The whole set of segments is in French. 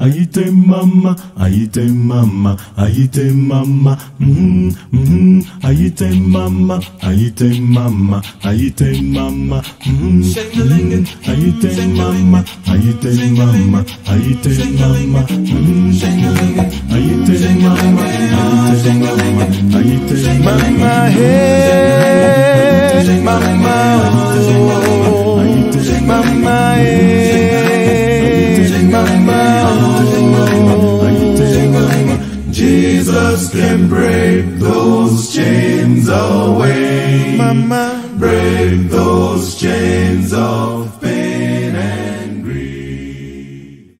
Aïté mama, aïté mama, aïté mama, aïté mama, aïté mama, aïté mama, aïté mama, aïté mama, aïté mama, aïté mama, aïté mama, hey, mama, mama, Jesus can break those chains away. Mama, break those chains of pain and grief.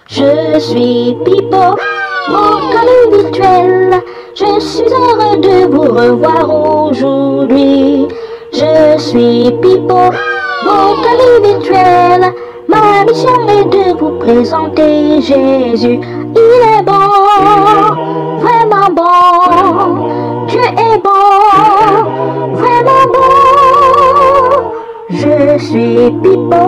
Je suis Pipo, vocal virtuel. Je suis heureux de vous revoir aujourd'hui. Je suis Pipo, vocal virtuel. Ma mission est de vous présenter Jésus. Il est bon, vraiment bon. Dieu est bon, vraiment bon. Je suis Pipo,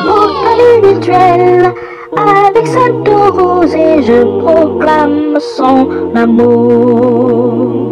vocal virtuel. Avec Sainte Rose et je proclame son amour.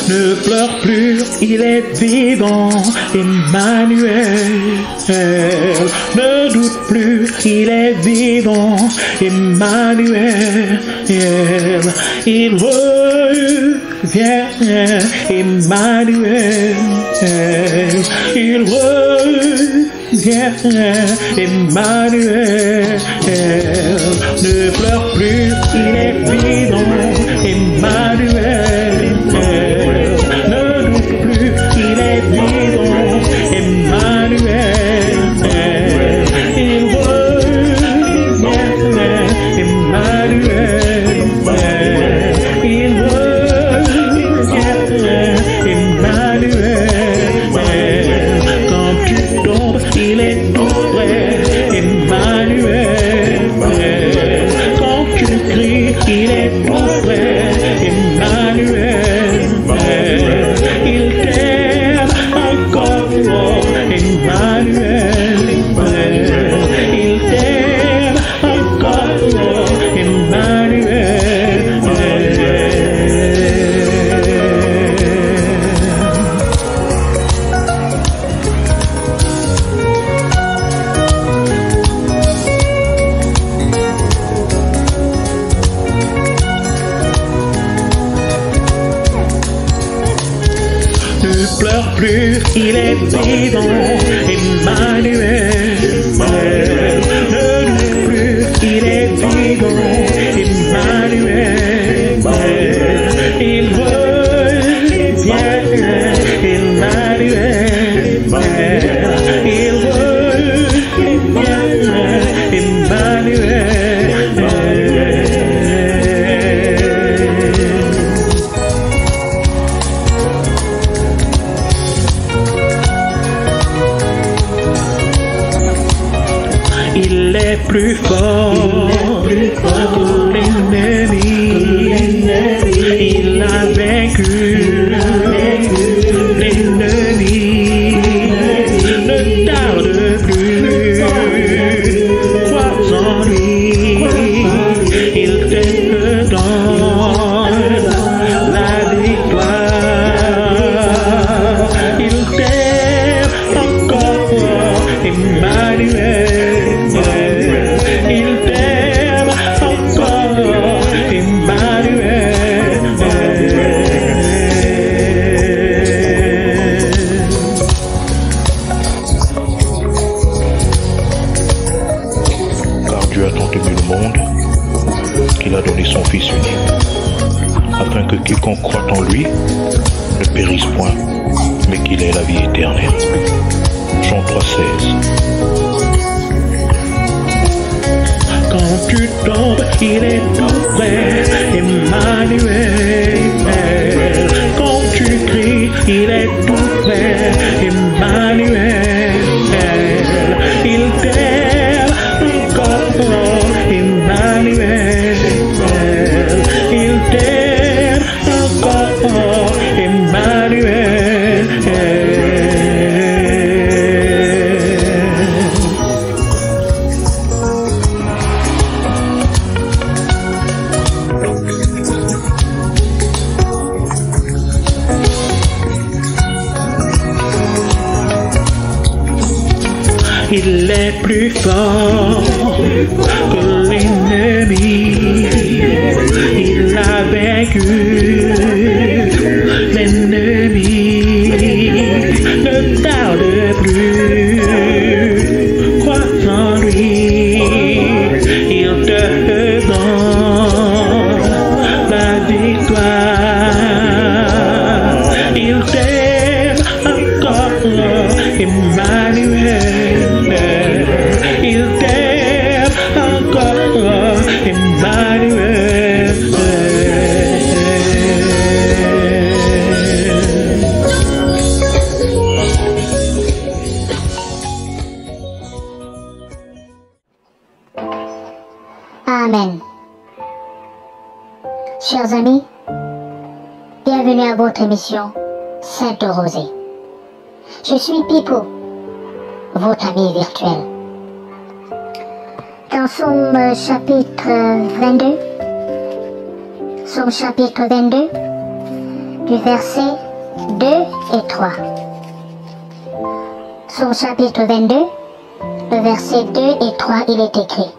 Ne pleure plus, il est vivant, Emmanuel. Ne doute plus, il est vivant, Emmanuel. Il revient, Emmanuel. Il revient, Emmanuel. Ne pleure plus, il est vivant, Emmanuel. Il est vivant, Emmanuel. Il revient, Emmanuel. Il revient, Emmanuel. Quand tu tombes, il est tout près, Emmanuel. Quand tu cries, il est tout près, Emmanuel. Il t'aime encore, Emmanuel. Il t'aime encore, Emmanuel. Ne pleure plus, il est vivant, Emmanuel. Ne doute plus, il est vivant, Emmanuel. Il revient, Emmanuel. Il revient, Emmanuel. Il est plus fort que l'ennemi. Il a vaincu l'ennemi. Ne tarde plus, crois en lui. Il te donne la victoire. Il t'aime encore, Emmanuel. Il t'aime encore, Emmanuel. Car Dieu a tant aimé le monde qu'il a donné son Fils unique, afin que quiconque croit en lui ne périsse point, mais qu'il ait la vie éternelle. il est plus fort que l'ennemi. Il a vaincu l'ennemi. Ne tarde plus, crois en lui. Il te donne la victoire. Il t'aime encore, Emmanuel. Il t'aime encore, Emmanuel. Amen. Chers amis, bienvenue à votre émission Sainte Rosée. Je suis Pipo, votre ami virtuel. Dans Psaume chapitre 22, Psaume chapitre 22, du verset 2 et 3. Psaume chapitre 22, le verset 2 et 3, il est écrit: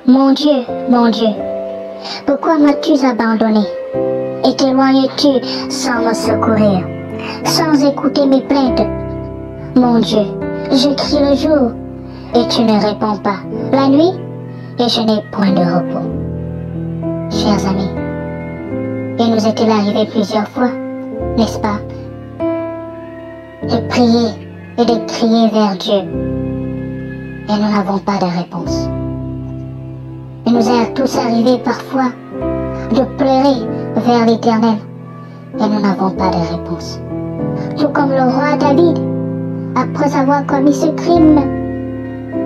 mon Dieu, pourquoi m'as-tu abandonné et t'éloignes-tu sans me secourir, sans écouter mes plaintes? Mon Dieu, je crie le jour et tu ne réponds pas, la nuit et je n'ai point de repos. Chers amis, il nous est-il arrivé plusieurs fois, n'est-ce pas, de prier et de crier vers Dieu et nous n'avons pas de réponse. Il nous est tous arrivé parfois de pleurer vers l'Éternel et nous n'avons pas de réponse. Tout comme le roi David, après avoir commis ce crime,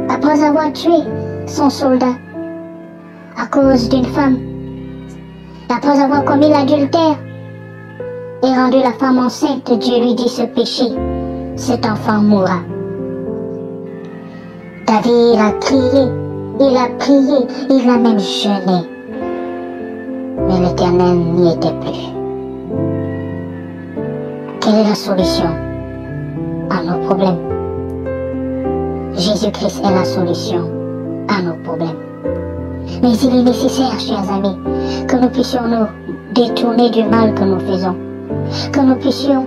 après avoir tué son soldat à cause d'une femme, après avoir commis l'adultère et rendu la femme enceinte, Dieu lui dit: ce péché, cet enfant mourra. David a crié, il a prié, il a même jeûné. Mais l'Éternel n'y était plus. Quelle est la solution à nos problèmes? Jésus-Christ est la solution à nos problèmes. Mais il est nécessaire, chers amis, que nous puissions nous détourner du mal que nous faisons. Que nous puissions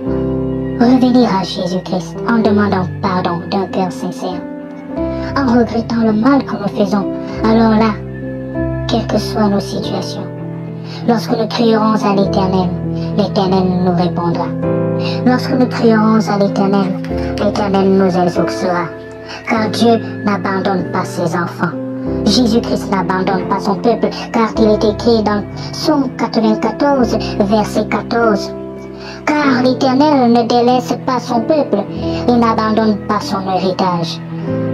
revenir à Jésus-Christ en demandant pardon d'un cœur sincère. En regrettant le mal que nous faisons. Alors là, quelles que soient nos situations, lorsque nous crierons à l'Éternel, l'Éternel nous répondra. Lorsque nous crierons à l'Éternel, l'Éternel nous exaucera. Car Dieu n'abandonne pas ses enfants. Jésus-Christ n'abandonne pas son peuple, car il est écrit dans Psaume 94, verset 14. Car l'Éternel ne délaisse pas son peuple, il n'abandonne pas son héritage.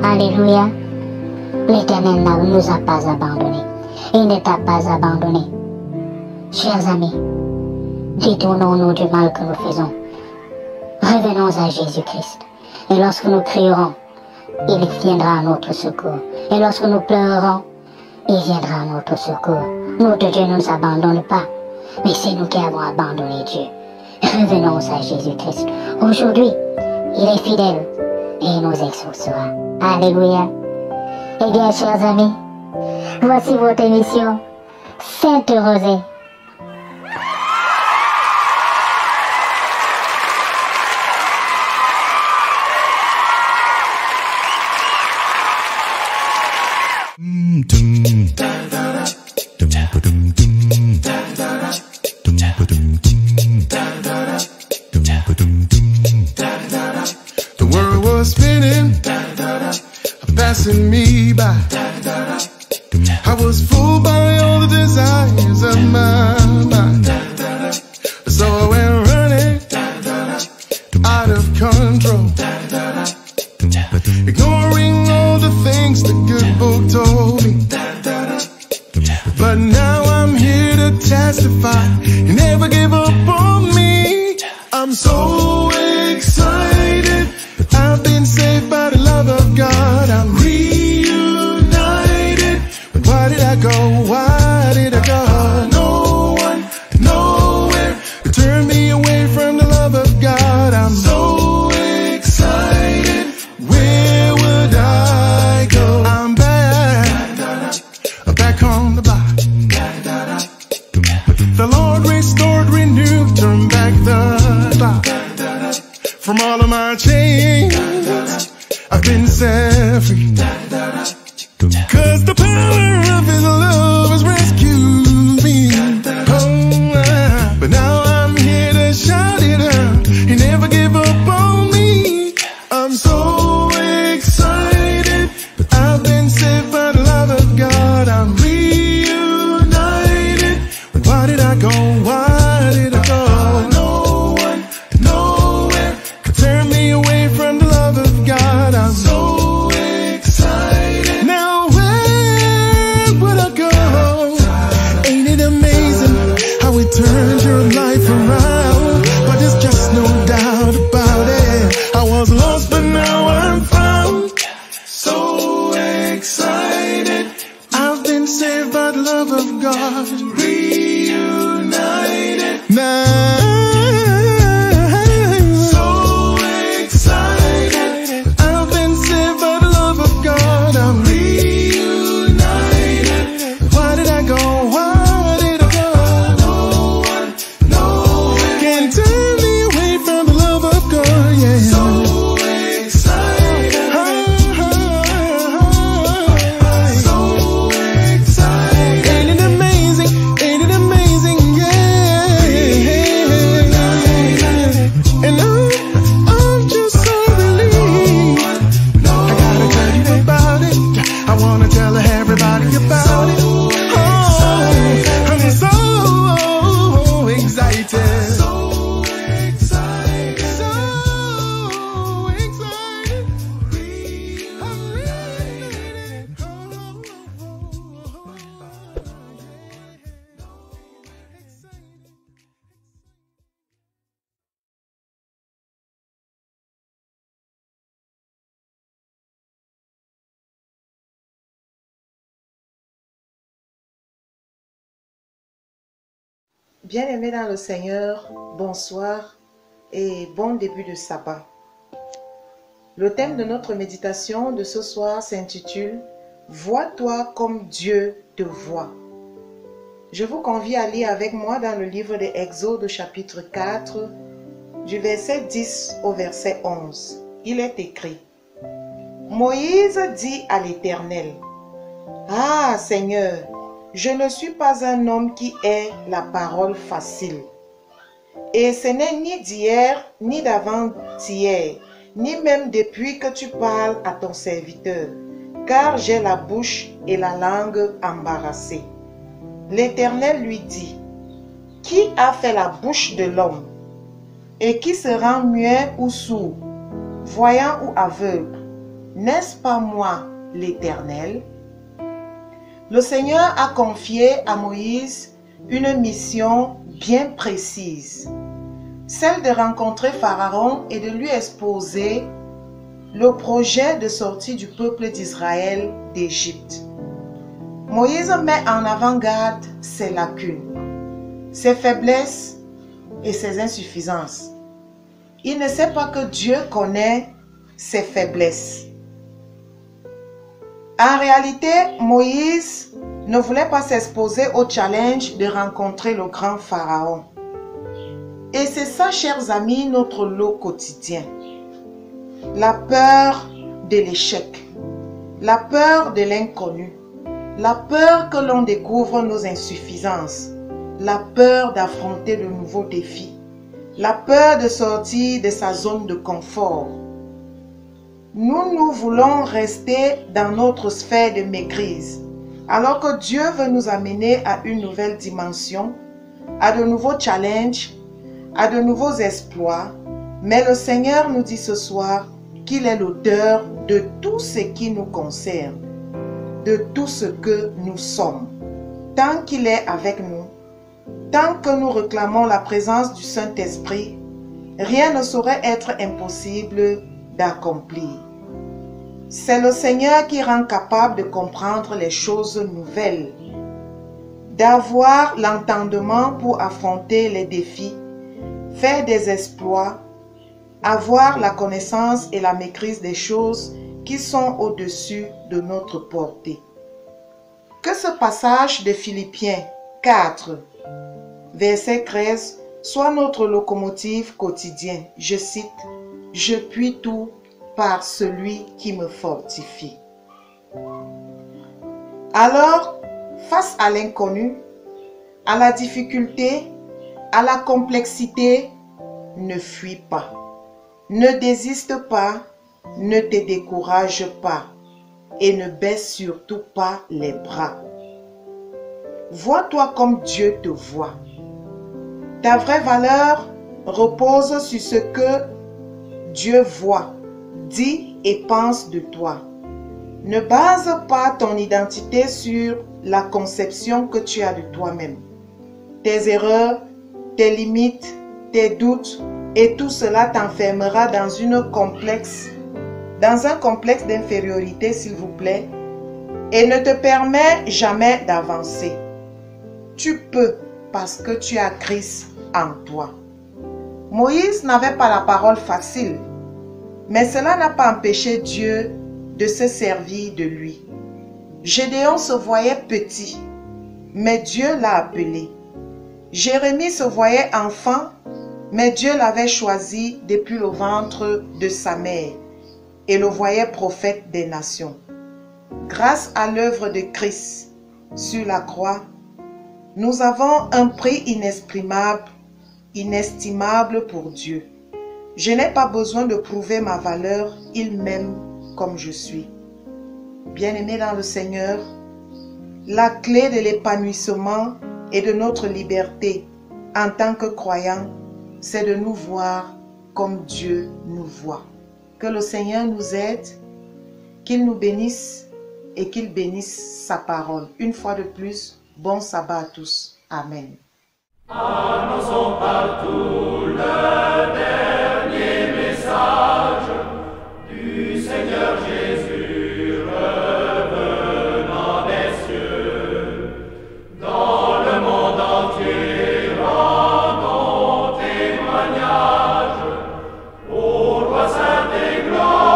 Alléluia. L'Éternel ne nous a pas abandonnés. Il ne t'a pas abandonné. Chers amis, détournons-nous du mal que nous faisons. Revenons à Jésus-Christ. Et lorsque nous crierons, il viendra à notre secours. Et lorsque nous pleurerons, il viendra à notre secours. Notre Dieu ne nous abandonne pas, mais c'est nous qui avons abandonné Dieu. Revenons à Jésus-Christ. Aujourd'hui, il est fidèle et il nous exaucera. Alléluia. Eh bien, chers amis, voici votre émission Sainte Rosée. The world was spinning, passing me by. I was fooled by all the desires of my mind. So I went running out of control, ignoring all the things the good book told me. But now I'm here to testify, you never give up on me. I'm so excited, I've been saved by the love of God. I'm reunited, but why did I go, why did I go? No one, nowhere, to turn me away from the love of God. I'm so excited. been set free. Cause the power of his love has rescued me. Oh, but now I'm here to shout it out. He never gave up on me. I'm so excited. I've been saved by the love of God. I'm reunited. Why did I go? Why did I go? No one, nowhere could turn me away from the love of God. I'm so excited. Now where would I go? Ain't it amazing how it turns your life around? But there's just no doubt about it. I was lost but now I'm found. So excited. I've been saved by the love of God. Reunited. Now so excited. I've been saved by the love of God. I'm reunited. Why did I go? Why did I go? No one, no one can turn me away from the love of God. Yeah. So excited. So excited. Ain't it amazing? Ain't it amazing? Yeah. And I'm just so relieved. I gotta tell you about it. I wanna tell everybody about it. Oh, I'm so excited. So excited. So excited. I'm reunited. Bien-aimés dans le Seigneur, bonsoir et bon début de sabbat. Le thème de notre méditation de ce soir s'intitule « Vois-toi comme Dieu te voit ». Je vous convie à lire avec moi dans le livre de Exode chapitre 4, du verset 10 au verset 11. Il est écrit: Moïse dit à l'Éternel: « Ah Seigneur, je ne suis pas un homme qui ait la parole facile. Et ce n'est ni d'hier, ni d'avant-hier, ni même depuis que tu parles à ton serviteur, car j'ai la bouche et la langue embarrassées. » L'Éternel lui dit: « Qui a fait la bouche de l'homme? Et qui se rend muet ou sourd, voyant ou aveugle? N'est-ce pas moi, l'Éternel? » Le Seigneur a confié à Moïse une mission bien précise, celle de rencontrer Pharaon et de lui exposer le projet de sortie du peuple d'Israël d'Égypte. Moïse met en avant-garde ses lacunes, ses faiblesses et ses insuffisances. Il ne sait pas que Dieu connaît ses faiblesses. En réalité, Moïse ne voulait pas s'exposer au challenge de rencontrer le grand Pharaon. Et c'est ça, chers amis, notre lot quotidien. La peur de l'échec, la peur de l'inconnu, la peur que l'on découvre nos insuffisances, la peur d'affronter de nouveaux défis, la peur de sortir de sa zone de confort. Nous voulons rester dans notre sphère de maîtrise, alors que Dieu veut nous amener à une nouvelle dimension, à de nouveaux challenges, à de nouveaux exploits. Mais le Seigneur nous dit ce soir qu'il est l'auteur de tout ce qui nous concerne, de tout ce que nous sommes. Tant qu'il est avec nous, tant que nous réclamons la présence du Saint-Esprit, rien ne saurait être impossible d'accomplir. C'est le Seigneur qui rend capable de comprendre les choses nouvelles, d'avoir l'entendement pour affronter les défis, faire des exploits, avoir la connaissance et la maîtrise des choses qui sont au-dessus de notre portée. Que ce passage de Philippiens 4, verset 13, soit notre locomotive quotidienne. Je cite: « Je puis tout par celui qui me fortifie. Alors, face à l'inconnu, à la difficulté, à la complexité, ne fuis pas. Ne désiste pas, ne te décourage pas et ne baisse surtout pas les bras. Vois-toi comme Dieu te voit. Ta vraie valeur repose sur ce que Dieu voit, dit et pense de toi. Ne base pas ton identité sur la conception que tu as de toi-même. Tes erreurs, tes limites, tes doutes et tout cela t'enfermera dans un complexe d'infériorité, s'il vous plaît, et ne te permet jamais d'avancer. Tu peux parce que tu as Christ en toi. Moïse n'avait pas la parole facile, mais cela n'a pas empêché Dieu de se servir de lui. Gédéon se voyait petit, mais Dieu l'a appelé. Jérémie se voyait enfant, mais Dieu l'avait choisi depuis le ventre de sa mère et le voyait prophète des nations. Grâce à l'œuvre de Christ sur la croix, nous avons un prix inestimable pour Dieu. Je n'ai pas besoin de prouver ma valeur, il m'aime comme je suis. Bien-aimés dans le Seigneur, la clé de l'épanouissement et de notre liberté en tant que croyants, c'est de nous voir comme Dieu nous voit. Que le Seigneur nous aide, qu'il nous bénisse et qu'il bénisse sa parole. Une fois de plus, bon sabbat à tous. Amen. Annonçons partout le dernier message du Seigneur Jésus revenant des cieux. Dans le monde entier, rendons témoignage au roi saint et glorieux.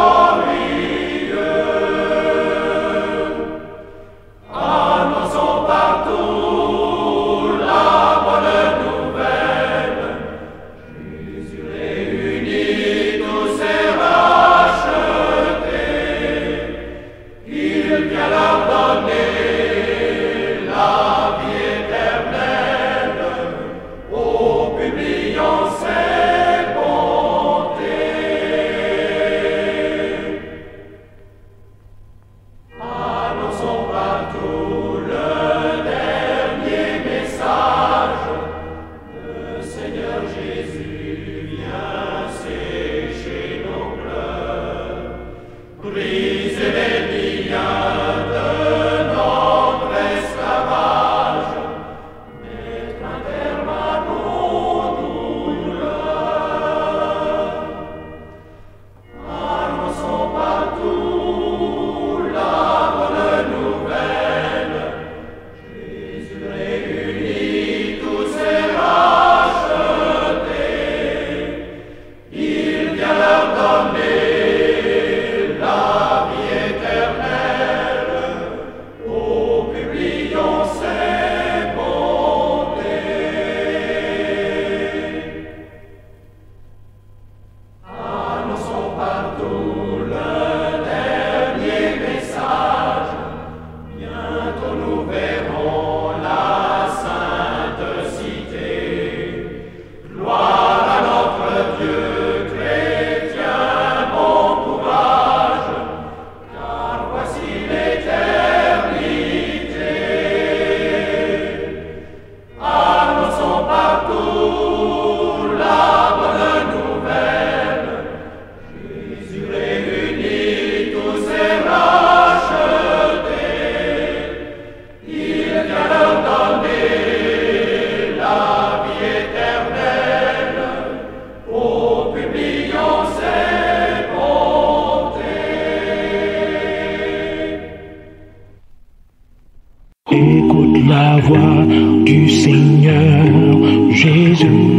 Annonçons partout la bonne nouvelle. Jésus réunit tous ses rachetés. Il vient leur donner la vie éternelle. Oh, publions ses bontés. Annonçons partout le dernier message. Le Seigneur Jésus vient sécher nos pleurs, briser les liens de notre esclavage, mettre un terme à nos douleurs. Annonçons partout la bonne nouvelle. Jésus réunit tous ses rachetés. Il vient leur donner la vie éternelle. Oh, publions ses bontés. Annonçons partout le dernier message. Bientôt nous verrons la sainte cité. Gloire à notre Dieu, chrétien, bon courage, car voici l'éternité. Annonçons partout la bonne nouvelle. Jésus réunit tous ses rachetés. Il vient leur donner la vie éternelle. Oh, publions ses bontés. Écoute la voix du Seigneur Jésus.